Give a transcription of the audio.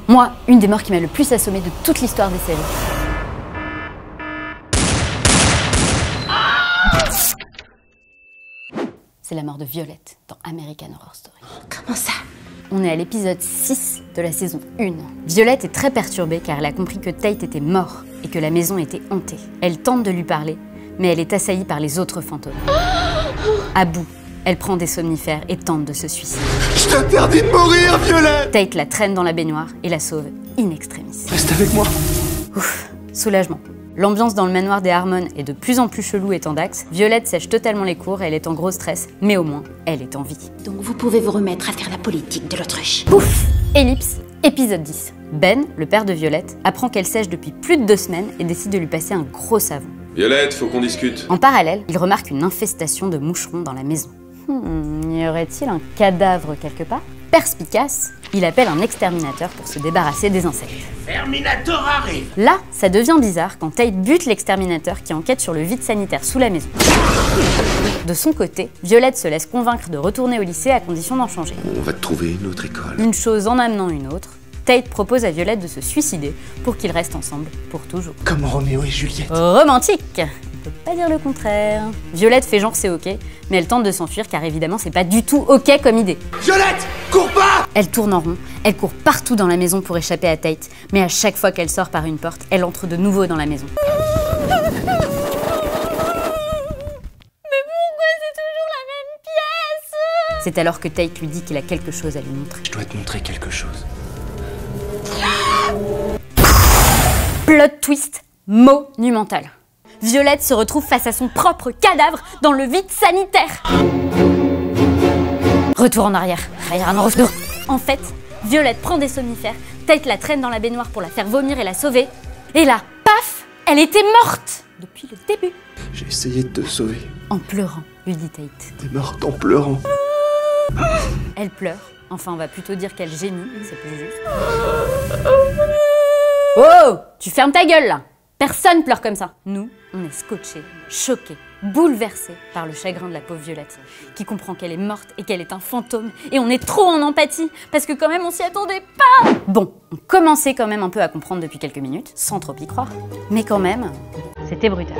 Moi, une des morts qui m'a le plus assommée de toute l'histoire des séries. C'est la mort de Violette dans American Horror Story. Comment ça? On est à l'épisode 6 de la saison 1. Violette est très perturbée car elle a compris que Tate était mort et que la maison était hantée. Elle tente de lui parler, mais elle est assaillie par les autres fantômes. À bout, elle prend des somnifères et tente de se suicider. Je t'interdis de mourir, Violette! Tate la traîne dans la baignoire et la sauve in extremis. Reste avec moi. Ouf, soulagement. L'ambiance dans le manoir des Harmon est de plus en plus chelou et tendax. Violette sèche totalement les cours, elle est en gros stress, mais au moins, elle est en vie. Donc vous pouvez vous remettre à faire la politique de l'autruche. Pouf! Ellipse, épisode 10. Ben, le père de Violette, apprend qu'elle sèche depuis plus de 2 semaines et décide de lui passer un gros savon. Violette, faut qu'on discute. En parallèle, il remarque une infestation de moucherons dans la maison. Y aurait-il un cadavre quelque part? Perspicace, il appelle un exterminateur pour se débarrasser des insectes. Terminator arrive! Là, ça devient bizarre quand Tate bute l'exterminateur qui enquête sur le vide sanitaire sous la maison. De son côté, Violette se laisse convaincre de retourner au lycée à condition d'en changer. On va te trouver une autre école. Une chose en amenant une autre, Tate propose à Violette de se suicider pour qu'ils restent ensemble pour toujours. Comme Roméo et Juliette. Romantique! On peut pas dire le contraire. Violette fait genre c'est ok, mais elle tente de s'enfuir car évidemment c'est pas du tout ok comme idée. Violette! Cours pas! Elle tourne en rond, elle court partout dans la maison pour échapper à Tate, mais à chaque fois qu'elle sort par une porte, elle entre de nouveau dans la maison. Mais pourquoi c'est toujours la même pièce? C'est alors que Tate lui dit qu'il a quelque chose à lui montrer. Je dois te montrer quelque chose. Plot twist monumental. Violette se retrouve face à son propre cadavre dans le vide sanitaire. Retour en arrière. En fait, Violette prend des somnifères, Tate la traîne dans la baignoire pour la faire vomir et la sauver. Et là, paf, elle était morte depuis le début. J'ai essayé de te sauver. En pleurant, lui dit Tate. T'es morte en pleurant. Elle pleure. Enfin, on va plutôt dire qu'elle gémit, c'est plus juste. Oh! Tu fermes ta gueule, là! Personne pleure comme ça. Nous, on est scotchés, choqués, bouleversés par le chagrin de la pauvre Violette, qui comprend qu'elle est morte et qu'elle est un fantôme, et on est trop en empathie, parce que quand même on s'y attendait pas. Bon, on commençait quand même un peu à comprendre depuis quelques minutes, sans trop y croire, mais quand même, c'était brutal.